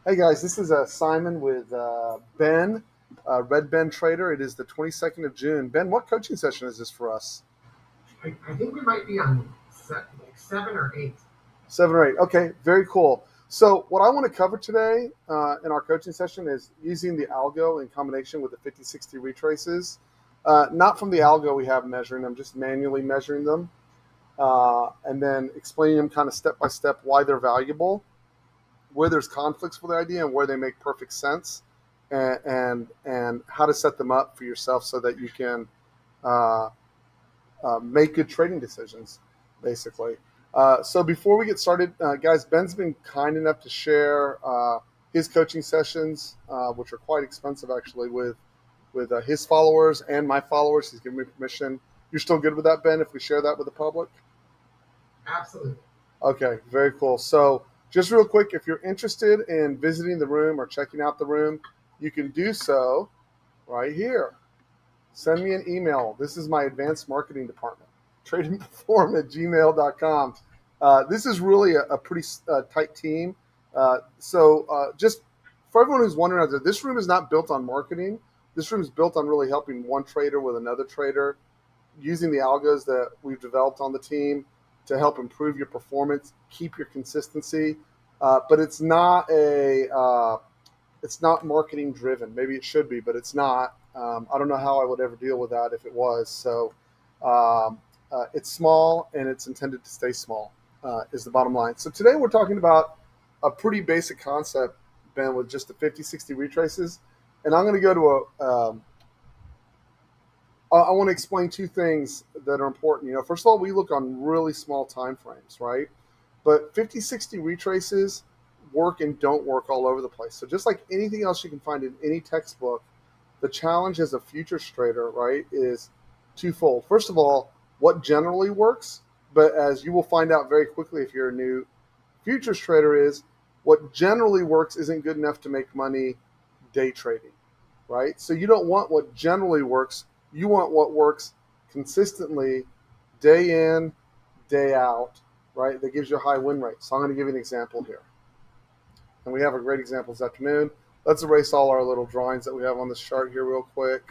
Hey guys, this is Simon with Ben, Red Ben Trader. It is the 22nd of June. Ben, what coaching session is this for us? I think we might be on like 7 or 8. 7 or 8. Okay, very cool. So, what I want to cover today in our coaching session is using the algo in combination with the 50/60 retraces. Not from the algo we have measuring them, just manually measuring them, and then explaining them kind of step by step why they're valuable, where there's conflicts with the idea and where they make perfect sense, and how to set them up for yourself so that you can uh, make good trading decisions, basically. So before we get started, guys, Ben's been kind enough to share his coaching sessions, which are quite expensive actually, with his followers and my followers. He's given me permission. You're still good with that, Ben? If we share that with the public? Absolutely. Okay, very cool. So, just real quick, if you're interested in visiting the room or checking out the room, you can do so right here. Send me an email. This is my advanced marketing department, tradeNperform at gmail.com. This is really a pretty tight team. Just for everyone who's wondering out there, this room is not built on marketing. This room is built on really helping one trader with another trader using the algos that we've developed on the team to help improve your performance, keep your consistency. But it's not marketing driven. Maybe it should be, but it's not. I don't know how I would ever deal with that if it was. It's small and it's intended to stay small. Is the bottom line. So today we're talking about a pretty basic concept, Ben, with just the 50/60 retraces, and I'm going to go to I want to explain two things that are important. First of all, we look on really small time frames, right? But 50/60 retraces work and don't work all over the place. So just like anything else you can find in any textbook, the challenge as a futures trader, right, is twofold. First of all, what generally works, but as you will find out very quickly if you're a new futures trader, is what generally works isn't good enough to make money day trading, right? So you don't want what generally works. You want what works consistently, day in, day out, right? That gives you a high win rate. So I'm going to give you an example here. And we have a great example this afternoon. Let's erase all our little drawings that we have on this chart here real quick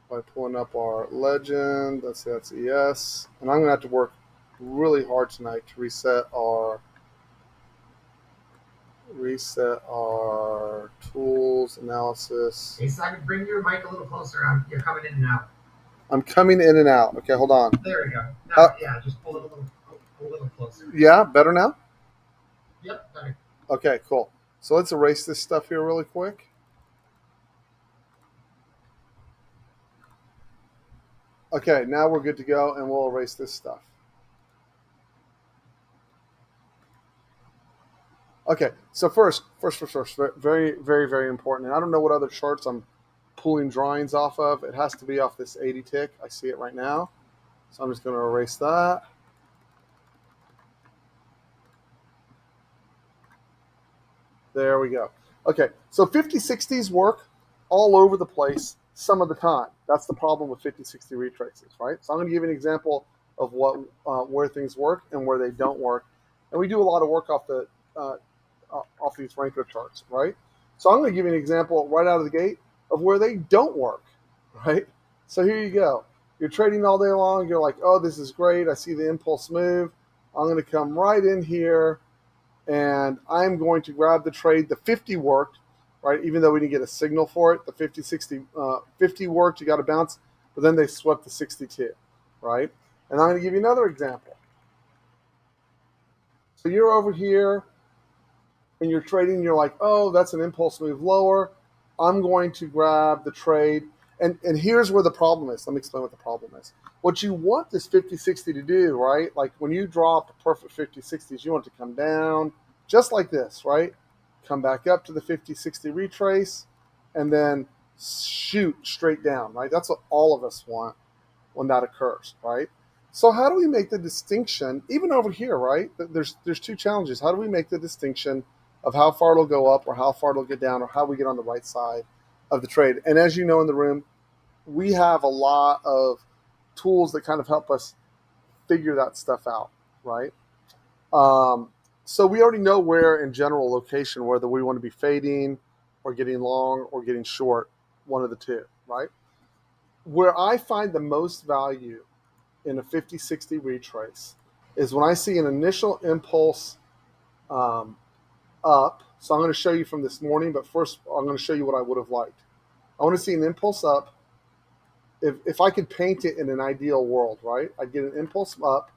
by pulling up our legend. Let's see, that's ES. And I'm going to have to work really hard tonight to reset our tools analysis. Hey, Simon, bring your mic a little closer. You're coming in and out. I'm coming in and out. Okay, hold on. There we go. Uh, Now, yeah, just pull it a little closer. yeah, better now? Yep, better. Okay, cool. So let's erase this stuff here really quick. Okay, now we're good to go, and we'll erase this stuff. Okay, so first, very, very, very important. And I don't know what other charts I'm pulling drawings off of. It has to be off this 80 tick. I see it right now. So I'm just going to erase that. There we go. Okay, so 50/60s work all over the place some of the time. That's the problem with 50/60 retraces, right? So I'm going to give you an example of where things work and where they don't work. And we do a lot of work uh, off these ranker charts, right? So I'm going to give you an example right out of the gate of where they don't work, right? So here you go. You're trading all day long. You're like, oh, this is great. I see the impulse move. I'm going to come right in here and I'm going to grab the trade. The 50 worked, right? Even though we didn't get a signal for it, the 50 worked. You got to bounce, but then they swept the 62, right? And I'm going to give you another example. So you're over here and you're trading. You're like, oh, that's an impulse move lower. I'm going to grab the trade. And here's where the problem is. Let me explain what the problem is. What you want this 50/60 to do, right? Like when you drop a perfect 50/60s, you want it to come down just like this, right? Come back up to the 50/60 retrace and then shoot straight down, right? That's what all of us want when that occurs, right? So how do we make the distinction, even over here, right? There's two challenges. How do we make the distinction of how far it'll go up or how far it'll get down or how we get on the right side of the trade? And as you know in the room, we have a lot of tools that kind of help us figure that stuff out, right? Um, So we already know where in general location, whether we want to be fading or getting long or getting short, one of the two, right? Where I find the most value in a 50-60 retrace is when I see an initial impulse um, up. So I'm going to show you from this morning, but first I'm going to show you what I would have liked. I want to see an impulse up. If I could paint it in an ideal world, right? I'd get an impulse up,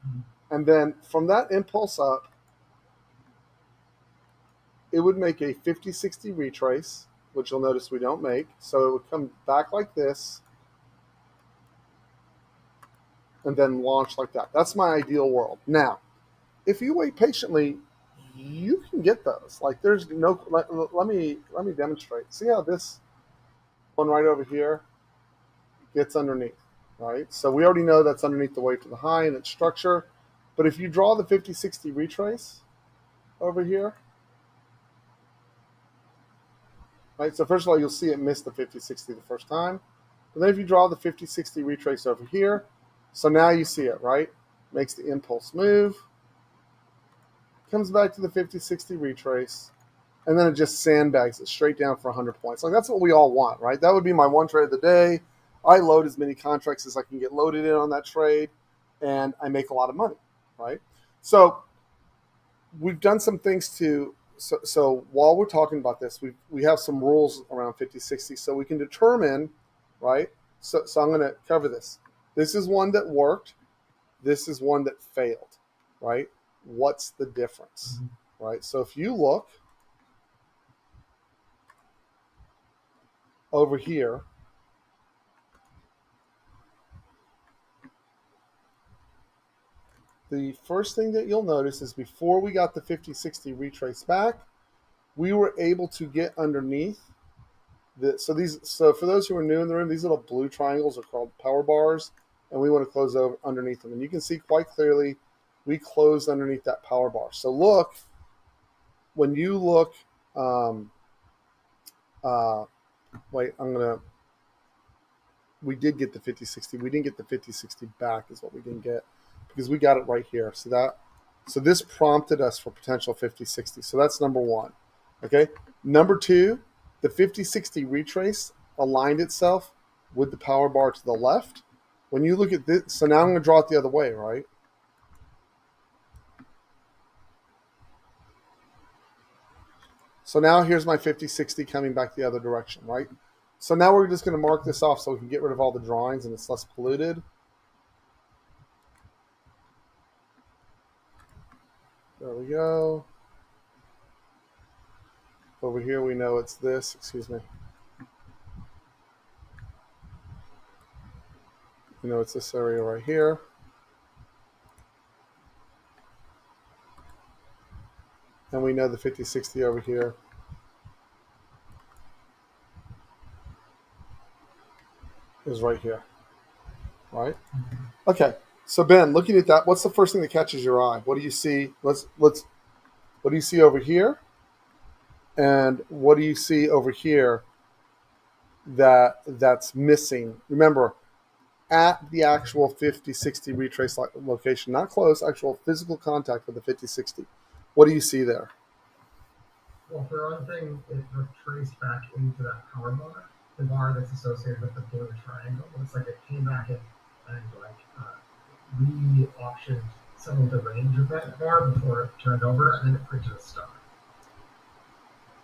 and then from that impulse up, it would make a 50-60 retrace, which you'll notice we don't make. So it would come back like this and then launch like that. That's my ideal world. Now, if you wait patiently, you can get those. Like there's no let me demonstrate. See how this one right over here gets underneath, right? So we already know that's underneath the wave to the high and its structure. But if you draw the 50-60 retrace over here, right? So first of all, you'll see it missed the 50-60 the first time. But then if you draw the 50-60 retrace over here, so now you see it, right? Makes the impulse move, comes back to the 50-60 retrace, and then it just sandbags it straight down for 100 points. Like that's what we all want, right? That would be my one trade of the day. I load as many contracts as I can get loaded in on that trade, and I make a lot of money, right? So we've done some things to so while we're talking about this, we have some rules around 50-60 so we can determine, right? So I'm going to cover this. This is one that worked. This is one that failed, right? What's the difference, right? So if you look over here, the first thing that you'll notice is before we got the 50-60 retrace back, we were able to get underneath so for those who are new in the room, these little blue triangles are called power bars, and we want to close over underneath them. And you can see quite clearly we closed underneath that power bar. So look, when you look, wait, we did get the 50-60. We didn't get the 50-60 back is what we didn't get because we got it right here. So this prompted us for potential 50-60. So that's number one. Okay. Number two, the 50-60 retrace aligned itself with the power bar to the left. When you look at this, so now I'm going to draw it the other way, right? So now here's my 50-60 coming back the other direction, right? So now we're just going to mark this off so we can get rid of all the drawings and it's less polluted. There we go. Over here we know it's this, excuse me. You know it's this area right here. And we know the 50-60 over here is right here, right? Okay, so Ben, looking at that, what's the first thing that catches your eye? What do you see? What do you see over here? And what do you see over here that's missing? Remember, at the actual 50-60 retrace location, not close, actual physical contact with the 50-60. What do you see there? Well, for one thing, it retraced back into that power bar, the bar that's associated with the blue triangle. It's like it came back and re-auctioned some of the range of that bar before it turned over, and then it printed a star.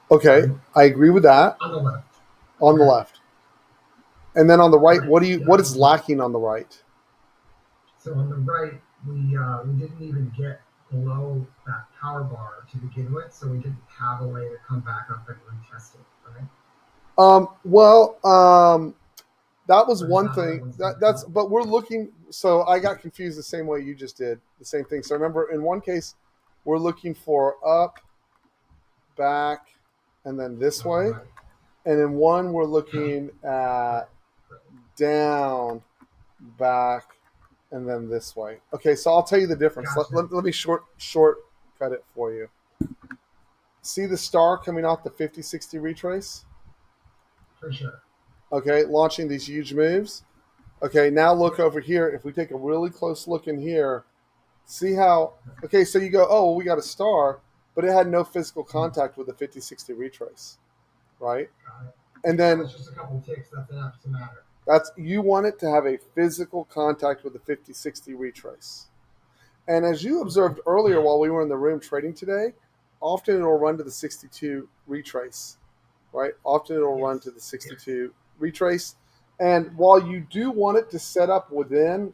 Okay, I agree with that. On the left. On the left. And then on the right, what is lacking on the right? So on the right, we didn't even get below that power bar to begin with, so we didn't have a way to come back up and retest it, right? That was one thing. But we're looking. So I got confused the same way you just did. The same thing. So remember, in one case, we're looking for up, back, and then this way, Right. and in one we're looking at down, back, and then this way. Okay, so I'll tell you the difference. Gotcha. Let me shortcut it for you. See the star coming off the 50-60 retrace? For sure. Okay, launching these huge moves. Okay, now look over here. If we take a really close look in here, see how, okay, so you go, oh, well, we got a star. but it had no physical contact with the 50-60 retrace, right? Got it. And So then it's just a couple ticks. That's enough to matter. you want it to have a physical contact with the 50-60 retrace. And as you Okay. observed earlier while we were in the room trading today, often it'll run to the 62 retrace, right? Often it'll run to Yes. the Yes. 62 retrace. And while you do want it to set up within,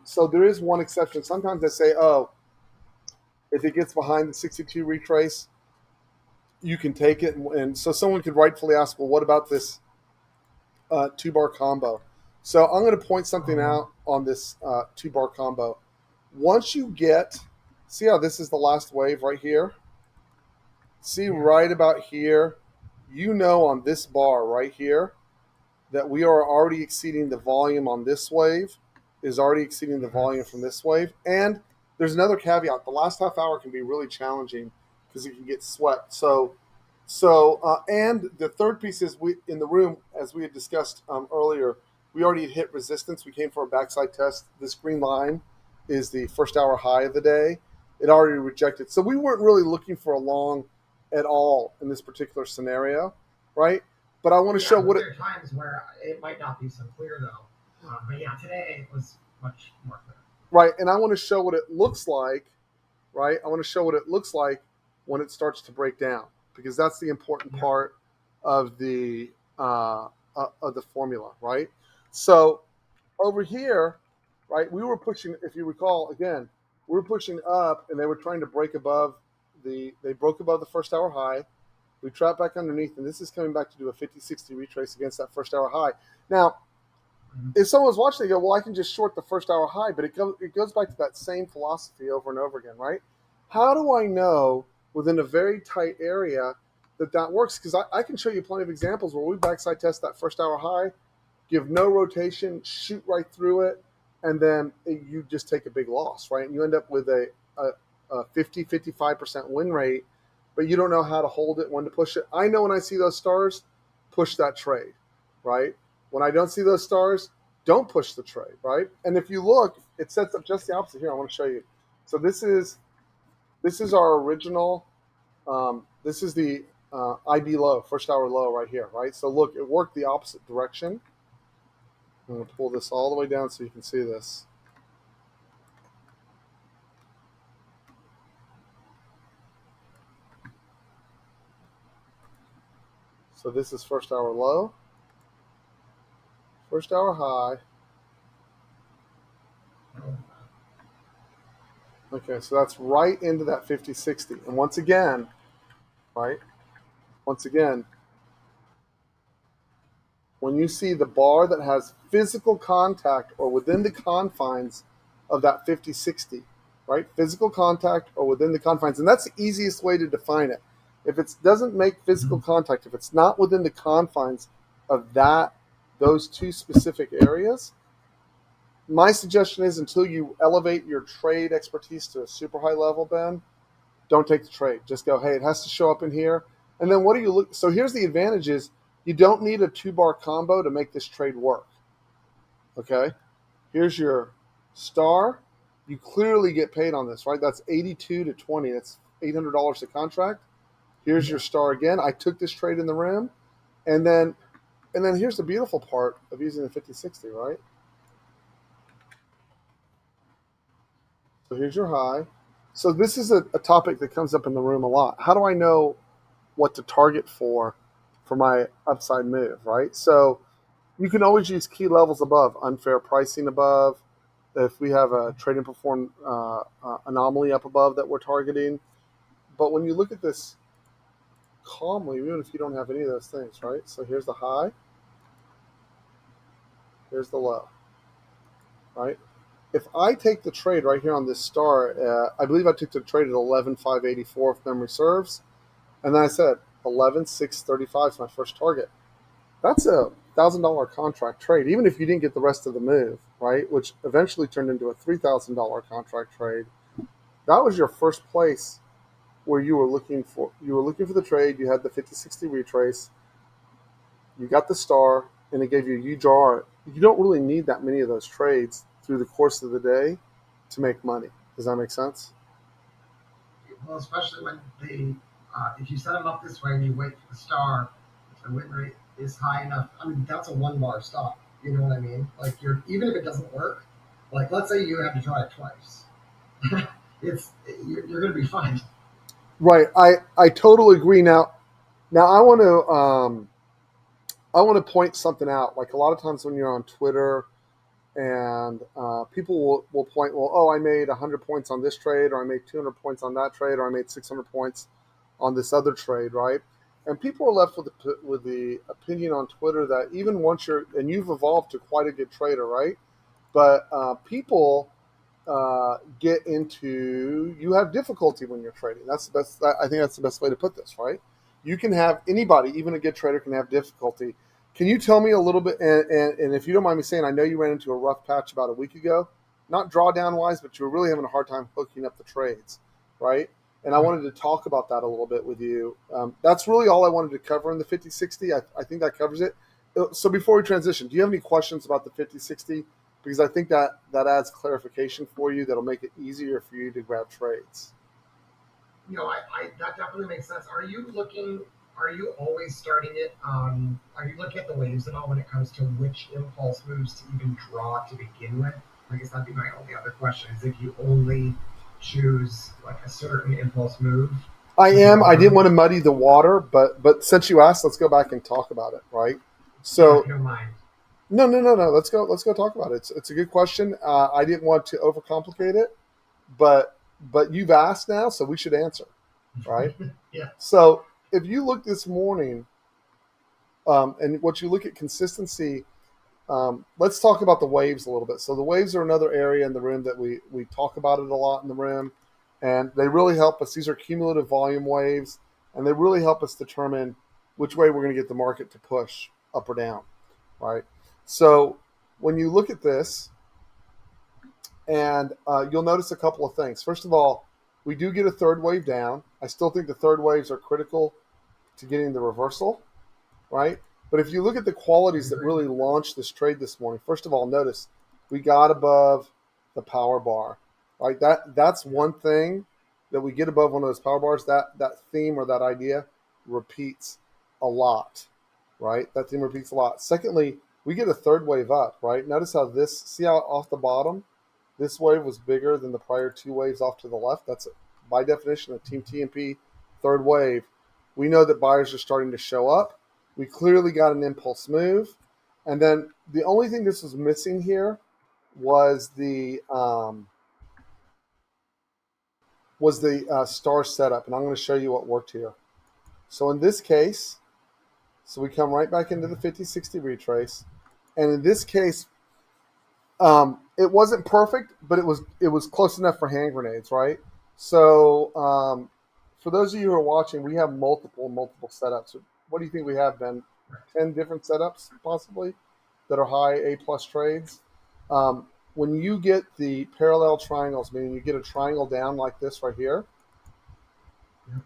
so there is one exception. Sometimes they say, oh, if it gets behind the 62 retrace, you can take it. And so someone could rightfully ask, well, what about this two bar combo? So I'm going to point something Um. out on this two bar combo. Once you get, see how this is the last wave right here? See Yeah. right about here, you know on this bar right here that we are already exceeding the volume on this wave, is already exceeding the volume from Yes. this wave. And there's another caveat. The last half hour can be really challenging because it can get swept. And the third piece is we in the room, as we had discussed earlier, we already hit resistance. We came for a backside test. This green line is the first hour high of the day. It already rejected. So we weren't really looking for a long at all in this particular scenario, right? But I want to Yeah, show but what it there are times where it might not be so clear though. But yeah, today it was much more clear. right, and I want to show what it looks like, right? I want to show what it looks like when it starts to break down because that's the important Yeah. part of the of the formula, right? So over here, right, we were pushing. If you recall, again, we were pushing up, and they were trying to break above the. They broke above the first hour high. We trapped back underneath, and this is coming back to do a 50-60 retrace against that first hour high. Now, Mhm. if someone's watching, they go, well, I can just short the first hour high, but it goes back to that same philosophy over and over again, right? How do I know within a very tight area that that works? Because I can show you plenty of examples where we backside test that first hour high, give no rotation, shoot right through it, and then you just take a big loss, right? And you end up with a 50, 55% win rate, but you don't know how to hold it, when to push it. I know when I see those stars, push that trade, right? When I don't see those stars, don't push the trade, right? And if you look, it sets up just the opposite here. I want to show you. So this is our original. This is the IB low, first hour low right here, right? So look, it worked the opposite direction. I'm going to pull this all the way down so you can see this. So this is first hour low, first hour high. Oh, Okay, so that's right into that 50-60. And once again, right, once again, when you see the bar that has physical contact or within the confines of that 50-60, right? Physical contact or within the confines. And that's the easiest way to define it. If it doesn't make physical mhm. contact, if it's not within the confines of those two specific areas, my suggestion is until you elevate your trade expertise to a super high level, Ben, don't take the trade. Just go, hey, it has to show up in here. And then what do you look? So here's the advantage is you don't need a two bar combo to make this trade work. Okay. Here's your star. You clearly get paid on this, right? That's 82 to 20. That's $800 a contract. Here's your Yeah. star again. I took this trade in the room. And then here's the beautiful part of using the 50-60, right? So here's your high. So this is a topic that comes up in the room a lot. How do I know what to target for my upside move, right? So you can always use key levels above, unfair pricing above. If we have a tradeNperform anomaly up above that we're targeting, but when you look at this calmly, even if you don't have any of those things, right? So here's the high, here's the low, right? If I take the trade right here on this star, I believe I took the trade at 11,584 if memory serves, and then I said 11,635 is my first target. That's $1,000 contract trade, even if you didn't get the rest of the move, right? Which eventually turned into a $3,000 contract trade. That was your first place where you were looking for the trade. You had the 50-60 retrace. You got the star, and it gave you you draw. You don't really need that many of those trades through the course of the day to make money. Does that make sense? Well, especially when if you set them up this way and you wait for the star, if the win rate is high enough, I mean, that's a one bar stop. You know what I mean? Like even if it doesn't work, like let's say you have to try it twice, it's you're going to be fine. Right. I totally agree. Now I want to point something out. Like a lot of times when you're on Twitter and people will point, well, oh, I made 100 points on this trade, or I made 200 points on that trade, or I made 600 points on this other trade, right? And people are left with the opinion on Twitter that even once you've evolved to quite a good trader, right? But people get into you have difficulty when you're trading. That's the best. I think that's the best way to put this, right? You can have anybody, even a good trader, can have difficulty. Can you tell me a little bit? And if you don't mind me saying, I know you ran into a rough patch about a week ago, not drawdown wise, but you were really having a hard time hooking up the trades, right? And I Right. wanted to talk about that a little bit with you. That's really all I wanted to cover in the 50-60. I think that covers it. So before we transition, do you have any questions about the 50-60? Because I think that adds clarification for you that'll make it easier for you to grab trades. I that definitely makes sense. Are you looking? Are you always starting it? Are you looking at the waves at all when it comes to which impulse moves to even draw to begin with? I guess that'd be my only other question: is if you only choose like a certain impulse move I to am. draw I didn't from. want to muddy the water, but since you asked, let's go back and talk about it, right? Yeah, if So you don't mind. no, no, no, no. Let's go talk about it. It's a good question. I didn't want to overcomplicate it, but you've asked now, so we should answer, right? Yeah. So if you look this morning, and what you look at consistency. Let's talk about the waves a little bit. So the waves are another area in the room that we talk about it a lot in the room, and they really help us. These are cumulative volume waves, and they really help us determine which way we're going to get the market to push up or down, right? So when you look at this, and you'll notice a couple of things. First of all, we do get a third wave down. I still think the third waves are critical to getting the reversal, right? But if you look at the I qualities that agree. really launched this trade this morning, first of all, notice we got above the power bar, right? That's Yeah. one thing that we get above one of those power bars. That theme or that idea repeats a lot, right? That theme repeats a lot. Secondly, we get a third wave up, right? Notice how see how off the bottom, this wave was bigger than the prior two waves off to the left. That's by definition a Team TMP third wave. We know that buyers are starting to show up. We clearly got an impulse move. And then the only thing this was missing here was the star setup. And I'm going to show you what worked here. So in this case, so we come right back into the 50-60 retrace. And in this case, it wasn't perfect, but it was close enough for hand grenades, right? So for those of you who are watching, we have multiple setups. What do you think we have, Ben? Right. 10 different setups possibly that are high A plus trades. When you get the parallel triangles, meaning you get a triangle down like this right here, Yeah.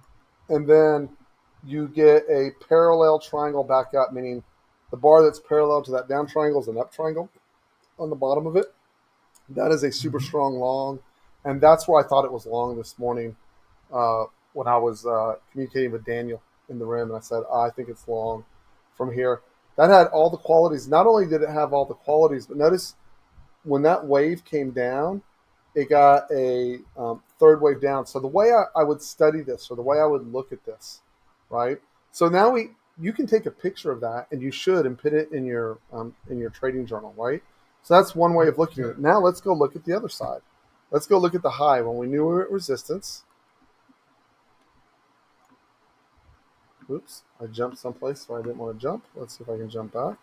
and then you get a parallel triangle back up, meaning the bar that's parallel to that down triangle is an up triangle on the bottom of it. That is a super Mm-hmm. strong long, and that's where I thought it was long this morning uh, when I was communicating with Daniel in the room, and I said, I think it's long from here. That had all the qualities. Not only did it have all the qualities, but notice when that wave came down, it got a third wave down. So the way I would study this, or the way I would look at this, right? So now you can take a picture of that, and you should, and put it in your trading journal, right? So that's one way Yeah. of looking at Yeah. it. Now let's go look at the other side. Let's go look at the high when we knew we were at resistance. Oops, I jumped someplace where I didn't want to jump. Let's see if I can jump back.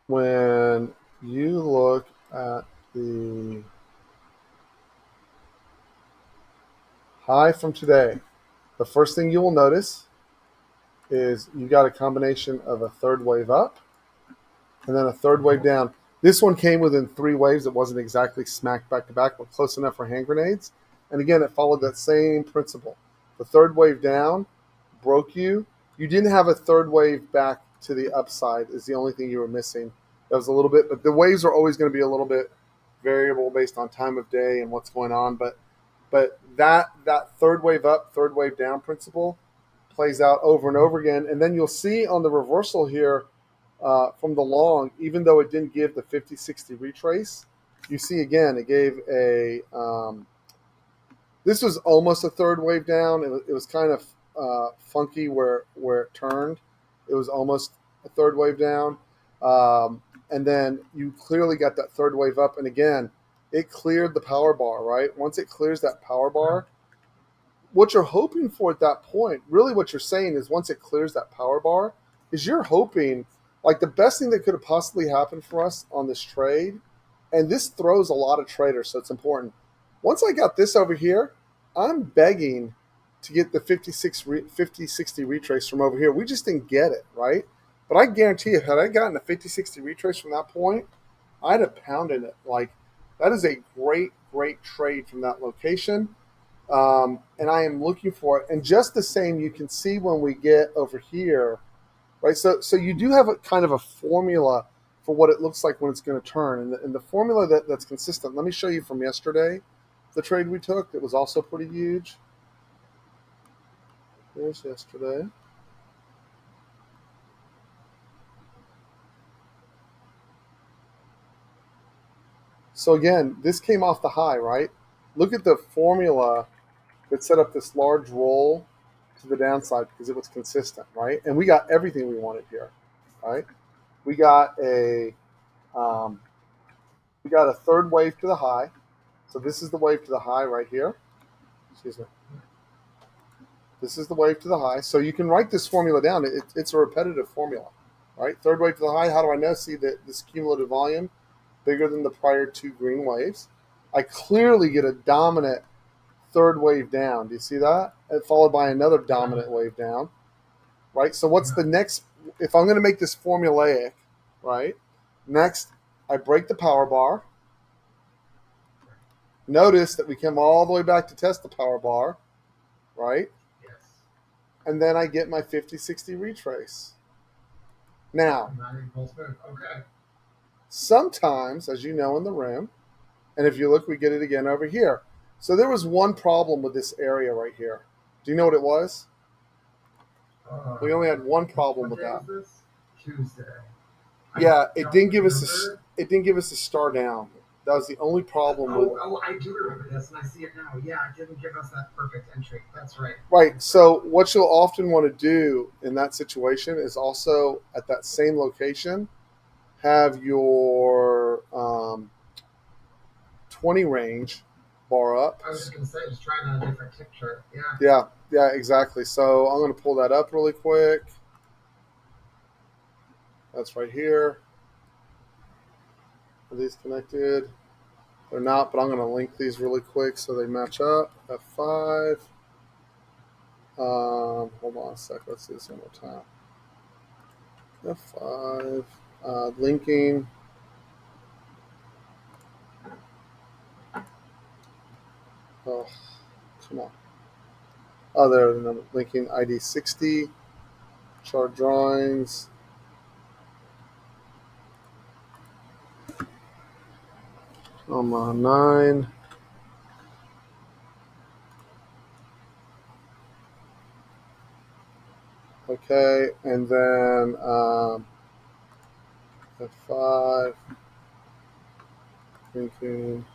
When you look at the high from today, the first thing you will notice is you got a combination of a third wave up and then a third wave Mm-hmm. down. This one came within three waves. It wasn't exactly smack back to back, but close enough for hand grenades. And again, it followed Yeah. that same principle. The third wave down broke you. You didn't have a third wave back to the upside, is the only thing you were missing. That was a little bit, but the waves are always going to be a little bit variable based on time of day and what's going on. But But that third wave up, third wave down principle plays out over and over again. And then you'll see on the reversal here from the long, even though it didn't give the 50-60 retrace, you see again it gave a this was almost a third wave down. It was kind of funky where it turned. It was almost a third wave down. And then you clearly got that third wave up. And again, it cleared the power bar, right? Once it clears that power bar, what you're hoping for at that point, really what you're saying is once it clears that power bar, is you're hoping, like the best thing that could have possibly happened for us on this trade, and this throws a lot of traders, so it's important. Once I got this over here, I'm begging to get the 50-60 retrace from over here. We just didn't get it, right? But I guarantee you, had I gotten a 50-60 retrace from that point, I'd have pounded it. Like, that is a great, great trade from that location. And I am looking for it. And just the same, you can see when we get over here, right? So you do have a kind of a formula for what it looks like when it's going to turn. And the formula that's consistent, let me show you from yesterday, the trade we took that was also pretty huge. Here's yesterday. So again, this came off the high, right? Look at the formula that set up this large roll to the downside because it was consistent, right? And we got everything we wanted here, right? We got a third wave to the high. So this is the wave to the high right here. Excuse me. This is the wave to the high. So you can write this formula down. It's a repetitive formula, right? Third wave to the high. How do I know? See that this cumulative volume bigger than the prior two green waves. I clearly get a dominant third wave down. Do you see that? And followed by another dominant wave down, right? So what's the next? If I'm going to make this formulaic, right? Next, I break the power bar. Notice that we come all the way back to test the power bar, right? Yes. And then I get my 50-60 retrace. Now, Okay. sometimes, as you know in the room, and if you look, we get it again over here. So there was one problem with this area right here. Do you know what it was? We only had one problem with that. Tuesday. Yeah, it didn't give us a star down. That was the only problem with. Oh, I do remember this, and I see it now. Yeah, it didn't give us that perfect entry. That's right. Right. So what you'll often want to do in that situation is also at that same location have your 20 range bar up. I was just going to say, just trying on a different tip chart. Yeah, exactly. So I'm going to pull that up really quick. That's right here. Are these connected? They're not, but I'm going to link these really quick so they match up. F5. Hold on a sec. Let's do this one more time. F5. Linking. Oh, come on. Oh, there. Linking ID 60. Chart drawings. Come on, 9. Okay, and then F5. Linking.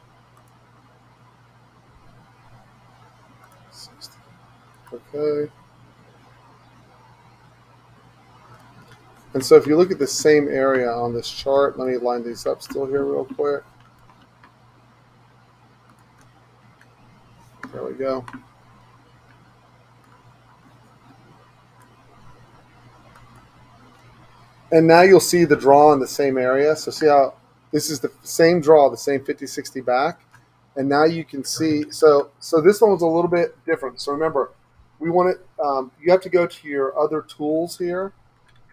60. Okay. And so if you look at the same area on this chart, let me line these up still here real quick. There we go. And now you'll see the draw in the same area. So see how this is the same draw, the same 50-60 back. And now you can see, so this one was a little bit different. So remember, we want it, you have to go to your other tools here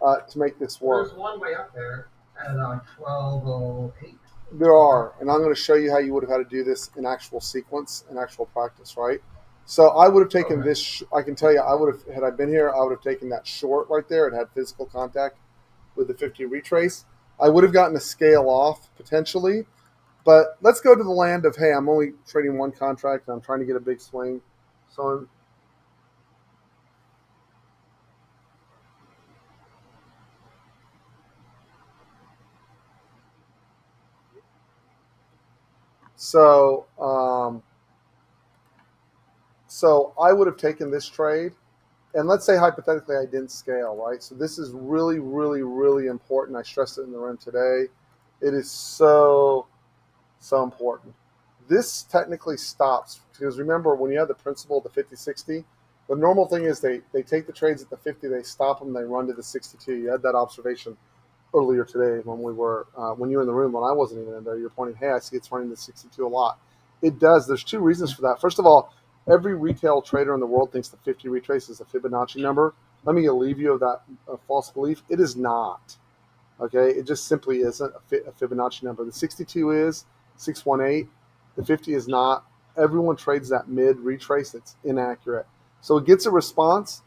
to make this work. There's one way up there at 12:08. There are, and I'm going to show you how you would have had to do this in actual sequence, in actual practice, right? So I would have taken this, I can tell you, I would have, had I been here, I would have taken that short right there. It had physical contact with the 50 retrace. I would have gotten a scale off potentially, But let's go to the land of, hey, I'm only trading one contract and I'm trying to get a big swing. So so so I would have taken this trade, and let's say hypothetically I didn't scale, right? So this is really, really, really important. I stressed it in the room today. It is so important. This technically stops because remember when you have the principle of the 50-60, the normal thing is they take the trades at the 50, they stop them, they run to the 62. You had that observation earlier today when you were in the room when I wasn't even in there. You're pointing, hey, I see it's running to 62 a lot. It does. There's two reasons for that. First of all, every retail trader in the world thinks the 50 retrace is a Fibonacci number. Let me relieve you of that false belief. It is not. Okay, it just simply isn't a Fibonacci number. The 62 is 618. The 50 is not. Everyone trades that mid retrace. It's inaccurate. So it gets a response,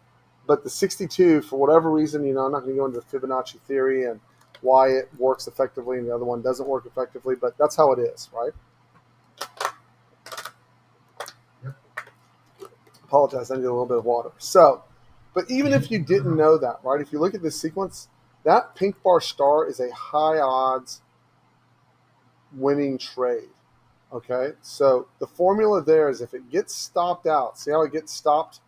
but the 62, for whatever reason, I'm not going to go into the Fibonacci theory and why it works effectively and the other one doesn't work effectively, but that's how it is, right? Yep. Apologize, I need a little bit of water. So, but even if you didn't know that, right? If you look at this sequence, that pink bar star is a high odds winning trade. Okay, so the formula there is if it gets stopped out, see how it gets stopped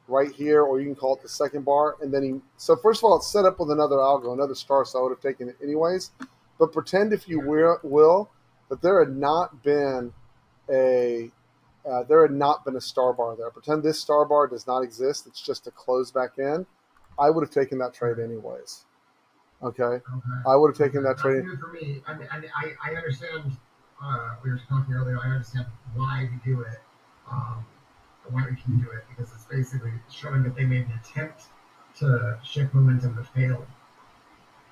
right here, or you can call it the second bar, and then so first of all, it's set up with another algo, another star, so I would have taken it anyways. But pretend, if you will, that there had not been a star bar there. Pretend this star bar does not exist. It's just a close back in. I would have taken that trade anyways. Okay, I would have taken that trade. That's new for me. I understand. We were talking earlier. I understand why we do it. Um, why we can do it because it's basically showing that they made an attempt to shift momentum but failed.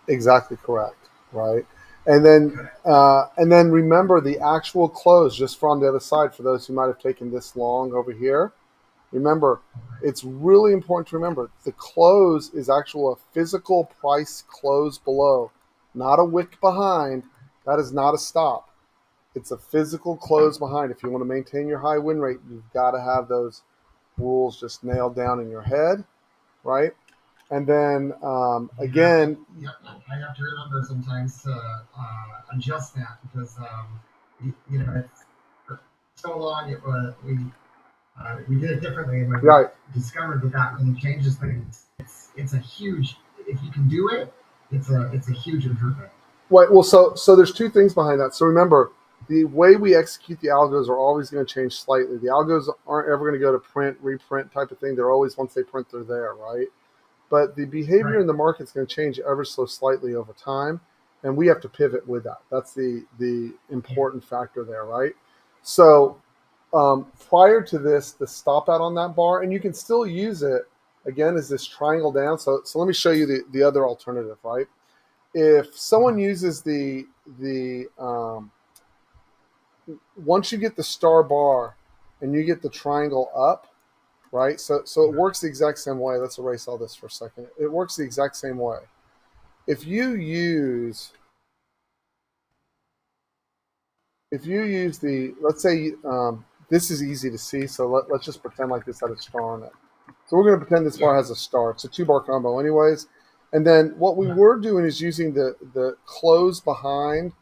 Exactly correct, right? And then remember the actual close just from the other side for those who might have taken this long over here. Remember, it's really important to remember the close is actual a physical price close below, not a wick behind. That is not a stop. It's a physical close behind. If you want to maintain your high win rate, you've got to have those rules just nailed down in your head, right? And then again, Yep, I have to remember sometimes to adjust that because it's for so long we did it differently, and when we right, discovered that that really changes things, it's a huge. If you can do it, it's a huge improvement. right. Well, so there's two things behind that. So remember, the way we execute the algos are always going to change slightly. The algos aren't ever going to go to print, reprint type of thing. They're always, once they print, they're there, right? But the behavior Right. in the market is going to change ever so slightly over time, and we have to pivot with that. That's the important factor there, right? So prior to this, the stop out on that bar, and you can still use it again as this triangle down. So let me show you the other alternative, right? If someone uses the once you get the star bar and you get the triangle up, right? So it works the exact same way. Let's erase all this for a second. It works the exact same way. If you use the, let's say this is easy to see, so let's just pretend like this had a star on it. So we're going to pretend this bar has a star. It's a two-bar combo anyways. And then what we were doing is using the close behind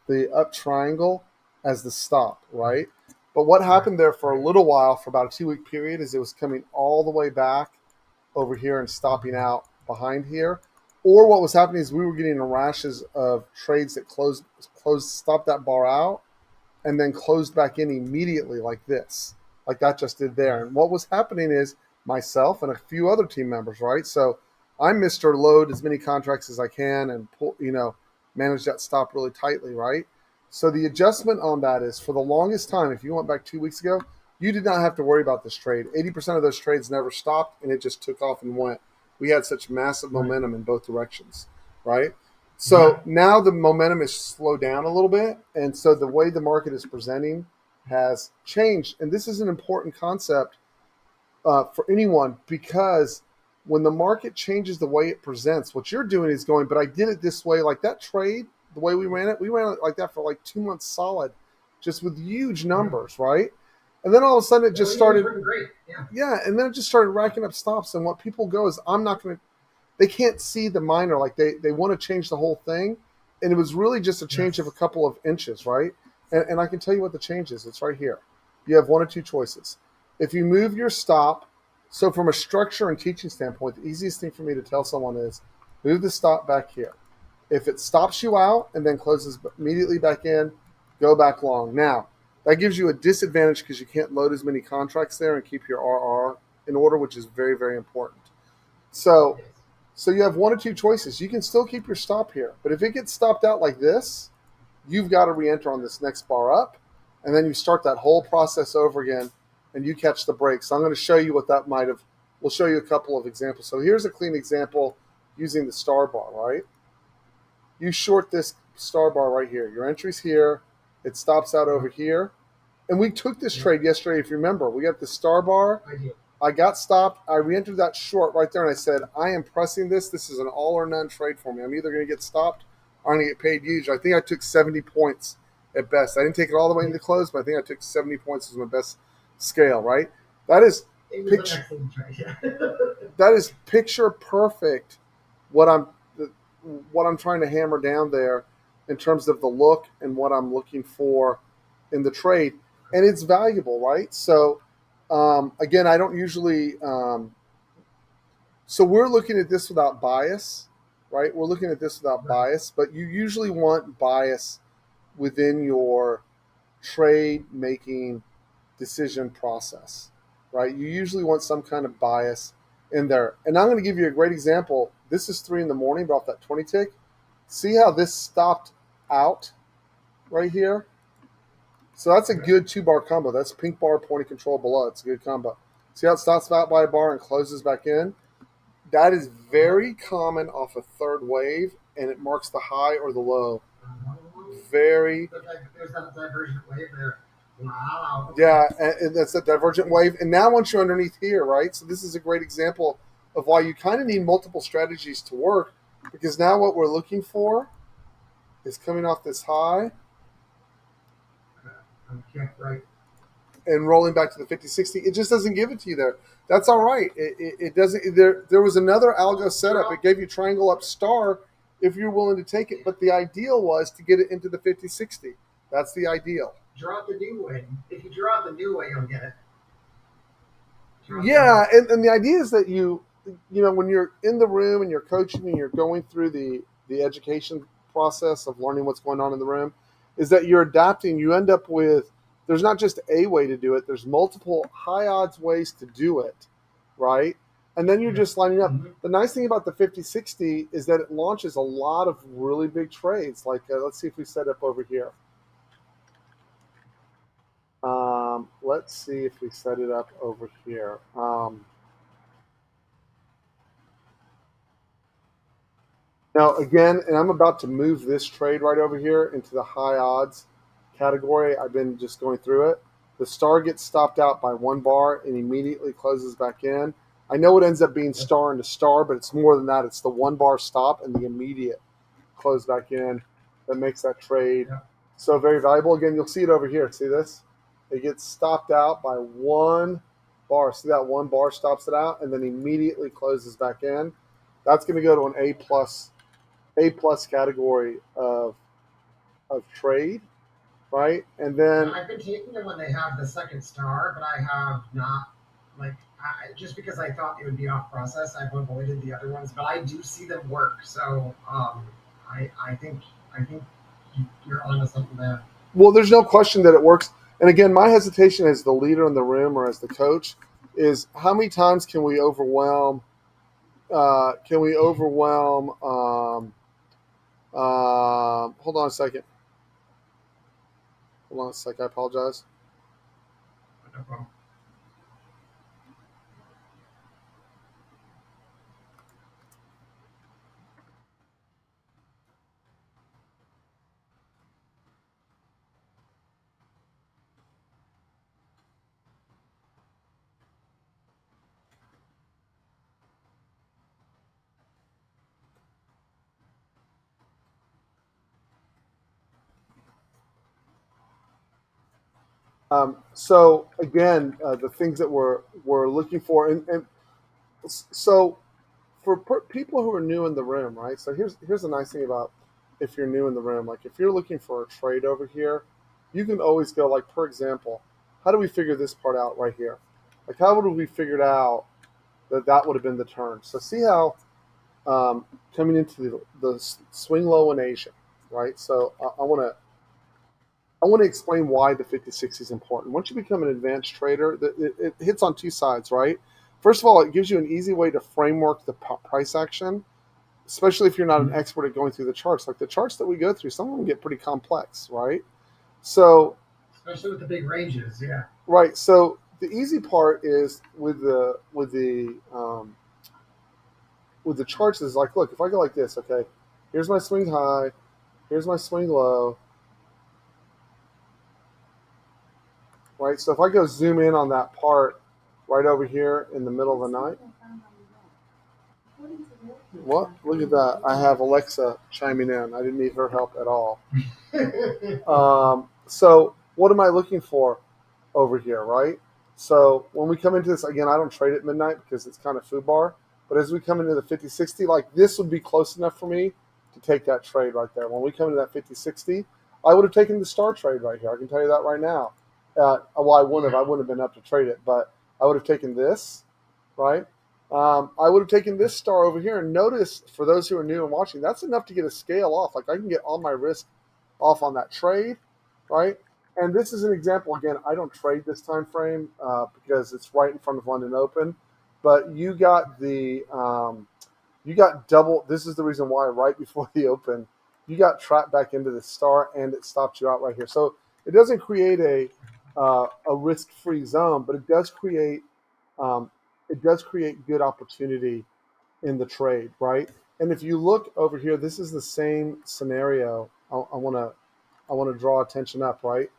the up triangle as the stop, right? But what happened there for a little while, for about a 2-week period, is it was coming all the way back over here and stopping out behind here. Or what was happening is we were getting rashes of trades that stopped that bar out, and then closed back in immediately like this, like that just did there. And what was happening is myself and a few other team members, right? So I'm Mr. Load as many contracts as I can and pull, manage that stop really tightly, right? So the adjustment on that is for the longest time, if you went back 2 weeks ago, you did not have to worry about this trade. 80% of those trades never stopped and it just took off and went. We had such massive momentum in both directions, right? So now the momentum is slowed down a little bit. And so the way the market is presenting has changed. And this is an important concept for anyone, because when the market changes the way it presents, what you're doing is going, but I did it this way. Like that trade the way we ran it like that for like 2 months solid, just with huge Yeah. numbers, right? And then all of a sudden it Well, just it was started, working great. Yeah. yeah, and then it just started racking up stops. And what people go is, I'm not going to, they can't see the minor, like they want to change the whole thing, and it was really just a change of a Yes. couple of inches, right? And I can tell you what the change is. It's right here. You have one or two choices. If you move your stop, so from a structure and teaching standpoint, the easiest thing for me to tell someone is move the stop back here. If it stops you out and then closes immediately back in, go back long. Now, that gives you a disadvantage because you can't load as many contracts there and keep your RR in order, which is very, very important. So, Yes. so you have one or two choices. You can still keep your stop here, but if it gets stopped out like this, you've got to re-enter on this next bar up, and then you start that whole process over again, and you catch the break. So I'm going to show you what that might have. We'll show you a couple of examples. So here's a clean example using the star bar, right? You short this star bar right here. Your entry's here. It stops out Yeah. over here. And we took this Yeah. trade yesterday, if you remember. We got the star bar. I do. I got stopped. I re-entered that short right there, and I said, I am pressing this. This is an all or none trade for me. I'm either going to get stopped or I'm going to get paid huge. I think I took 70 points at best. I didn't take it all the way into Yeah. close, but I think I took 70 points as my best scale, right? That is It was an picture excellent trade. Yeah. that is picture perfect what I'm trying to hammer down there in terms of the look and what I'm looking for in the trade, and it's valuable, right? So again, I don't usually. So we're looking at this without bias, right? We're looking at this without Right. bias, but you usually want bias within your trade making decision process, right? You usually want some kind of bias in there. And I'm going to give you a great example. This is 3 in the morning, but off that 20 tick. See how this stopped out right here? So that's a Okay. good 2 bar combo. That's pink bar, point of control below. It's a good combo. See how it stops out by a bar and closes back in? That is Uh-huh. very common off a third wave, and it marks the high or the low. Oh, Very, there's that divergent wave there. Wow. Okay. yeah, and that's a divergent wave. And now once you're underneath here, right? So this is a great example of why you kind of need multiple strategies to work, because now what we're looking for is coming off this high Okay. Right. and rolling back to the 50-60. It just doesn't give it to you there. That's all right. It doesn't. There was another algo setup. It gave you triangle up star if you're willing to take it. But the ideal was to get it into the 50-60. That's the ideal. Draw it the new way. If you draw it the new way, you'll get it. Draw it the new Yeah, way. and the idea is that when you're in the room and you're coaching and you're going through the education process of learning what's going on in the room, is that you're adapting. You end up with, there's not just a way to do it. There's multiple high odds ways to do it, right? And then you're Yeah. just lining up. Mm-hmm. The nice thing about the 50-60 is that it launches a lot of really big trades. Like let's see if we set up over here. Let's see if we set it up over here. Now, again, and I'm about to move this trade right over here into the high odds category. I've been just going through it. The star gets stopped out by 1 bar and immediately closes back in. I know it ends up being Yep. star into star, but it's more than that. It's the 1 bar stop and the immediate close back in that makes that trade Yep. so very valuable. Again, you'll see it over here. See this? It gets stopped out by 1 bar. See that 1 bar stops it out and then immediately closes back in. That's going to go to an A plus category of trade, right? And Yeah, then, I've been taking them when they have the second star, but I have not like just because I thought it would be off process, I've avoided the other ones. But I do see them work, so I think you're onto something there. well, there's no question that it works. And again, my hesitation as the leader in the room or as the coach is how many times can we overwhelm? Can we overwhelm? Hold on a second. Hold on a second. I apologize. No problem. So again, the things that we're looking for, and so for people who are new in the room, right? So here's the nice thing about if you're new in the room, like if you're looking for a trade over here, you can always go like, for example, how do we figure this part out right here? Like how would we figured out that that would have been the turn? So see how coming into the swing low in Asia, right? So I want to explain why the 50/60 is important. Once you become an advanced trader, it hits on two sides, right? First of all, it gives you an easy way to framework the price action, especially if you're not an Mhm. expert at going through the charts. Like the charts that we go through, some of them get pretty complex, right? So, Especially with the big ranges. Yeah. right. So the easy part is with the charts is like, look, if I go like this, okay, here's my swing high, here's my swing low, right? So if I go zoom in on that part right over here in the middle of the night, what? Look at that. I have Alexa chiming in. I didn't need her help at all. So what am I looking for over here, right? So when we come into this, again, I don't trade at midnight because it's kind of foo bar. But as we come into the 50/60, like this would be close enough for me to take that trade right there. When we come into that 50/60, I would have taken the star trade right here. I can tell you that right now. Well, I wouldn't have. I Yeah. wouldn't have been up to trade it, but I would have taken this, right? I would have taken this star over here. And notice, for those who are new and watching, that's enough to get a scale off. Like I can get all my risk off on that trade, right? And this is an example. Again, I don't trade this time frame because it's right in front of London Open. But you got double. This is the reason why right before the Open, you got trapped back into the star and it stopped you out right here. So it doesn't create a risk free zone, but um, it does create good opportunity in the trade, right? And if you look over here, this is the same scenario. I want to draw attention up, right?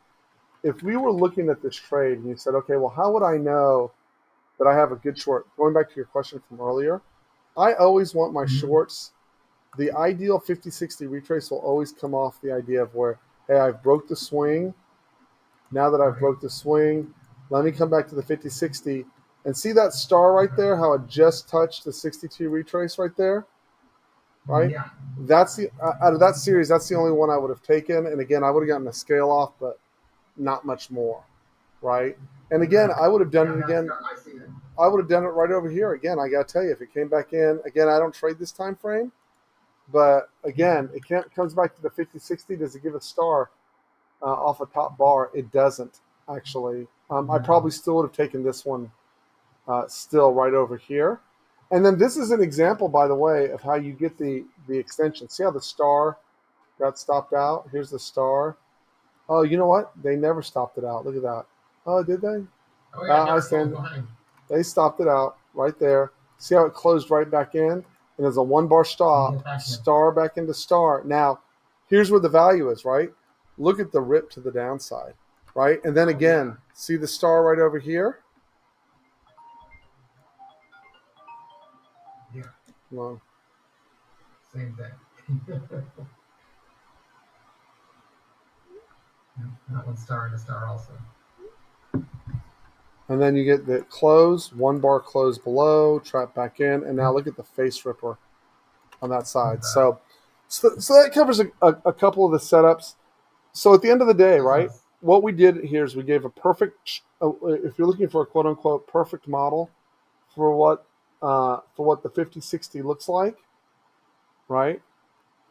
If we were looking at this trade and you said, okay, well, how would I know that I have a good short? Going back to your question from earlier, I always want my Mhm. shorts. The ideal 50/60 retrace will always come off the idea of where, hey, I've broke the swing. Now that I've Right. broke the swing, let me come back to the 50/60 and see that star right there, how it just touched the 62 retrace right there, right? Yeah. That's the out of that series, that's the only one I would have taken. And again, I would have gotten a scale off, but not much more, right? And again, Okay. I would have done Yeah, it that's again. good. I see it. I would have done it right over here again. I got to tell you, if it came back in again, I don't trade this time frame, but Yeah. again, comes back to the 50/60. Does it give a star off a top bar? It doesn't actually. I No. probably still would have taken this one still right over here. And then this is an example, by the way, of how you get the extension. See how the star got stopped out? Here's the star. Oh, you know what? They never stopped it out. Look at that. Oh, did they? Oh yeah, it I never falls stand. behind. They stopped it out right there. See how it closed right back in? And there's a one bar And stop, get back in. star back into star. Now, here's where the value is, right? Look at the rip to the downside, right? And then Oh yeah. again, see the star right over here? Yeah. Well, Same thing. Yeah, that one star and a star also. and then you get the close, one bar close below, trap back in, and now Yep. look at the face ripper on that Look at side. that. So that covers a couple of the setups. So at the end of the day, It right? does. What we did here is we gave a perfect. If you're looking for a quote unquote perfect model for what the 50/60 looks like, right?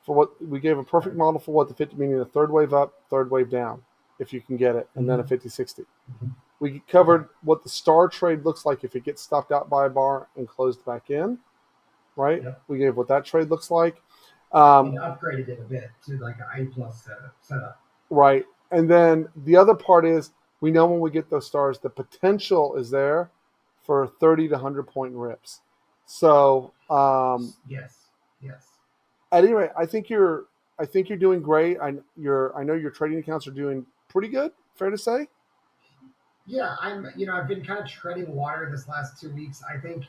For what we gave a perfect Right. model for what the 50, meaning a third wave up, third wave down, if you can get it, and then a Mm-hmm. 50/60. Mm-hmm. We Yeah. covered what the star trade looks like if it gets stopped out by a bar and closed back in, right? Yep. We gave what that trade looks like. Um, And upgraded it a bit to like an A plus setup. Right. And then the other part is we know when we get those stars, the potential is there for 30 to 100 point rips. So Yes. Yes. at any rate, I think you're doing great. I know your trading accounts are doing pretty good. Fair to say. Yeah, I've been kind of treading water this last 2 weeks. I think,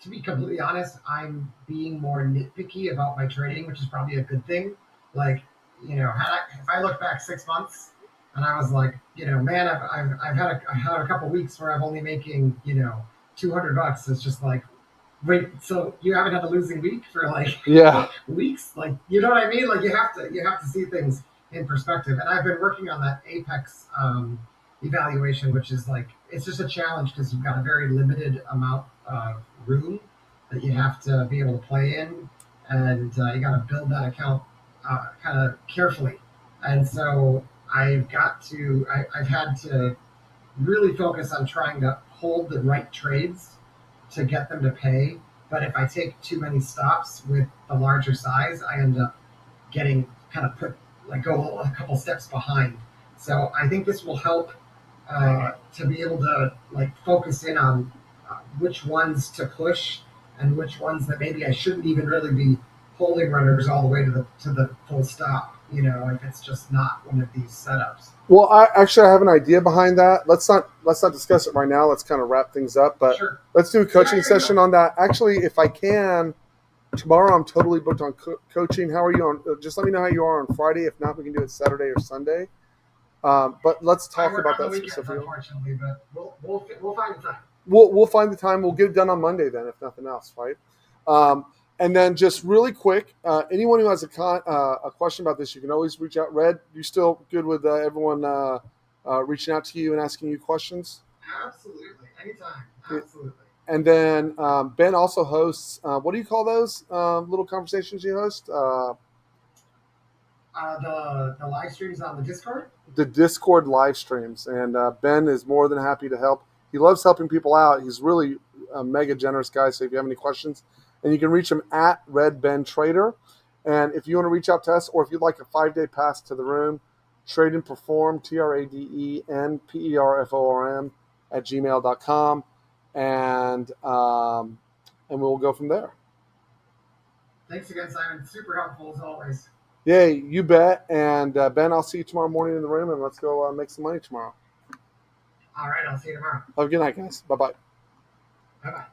to be completely honest, I'm being more nitpicky about my trading, which is probably a good thing. Like, if I look back 6 months, And I was like, man, I've had a couple weeks where I'm only making, $200. It's just like, wait, so you haven't had a losing week for like Yeah. weeks? Like, you know what I mean? Like you have to see things in perspective. And I've been working on that Apex evaluation, which is like it's just a challenge because you've got a very limited amount of room that you have to be able to play in, and you got to build that account kind of carefully. And so I've had to really focus on trying to hold the right trades to get them to pay. But if I take too many stops with the larger size, I end up getting kind of put like go a couple steps behind. So I think this will help to be able to like focus in on which ones to push and which ones that maybe I shouldn't even really be holding runners all the way to the full stop. If it's just not one of these setups. Well, I have an idea behind that. Let's not discuss it right now. Let's kind of wrap things up, but Sure. let's do a Yeah, coaching here you session go. on that. Actually, if I can, tomorrow I'm totally booked on coaching. How are you on? Just let me know how you are on Friday. If not, we can do it Saturday or Sunday. But let's I talk work about on the that weekends, specifically. unfortunately, but we'll find the time. We'll find the time. We'll get it done on Monday then, if nothing else, right? And then just really quick, anyone who has a question about this, you can always reach out. Red, you still good with everyone reaching out to you and asking you questions? Absolutely, anytime. Absolutely. And then Ben also hosts. What do you call those little conversations you host? The live streams on the Discord. The Discord live streams, and Ben is more than happy to help. He loves helping people out. He's really a mega generous guy. So if you have any questions, and you can reach him at Red Ben Trader. And if you want to reach out to us, or if you'd like a 5-day pass to the room, tradeNperform, TradeNperform at gmail.com, and we'll go from there. Thanks again, Simon. Super helpful as always. Yay, you bet. And Ben, I'll see you tomorrow morning in the room, and let's go make some money tomorrow. All right, I'll see you tomorrow. Have a good night, guys. Bye bye. Bye bye.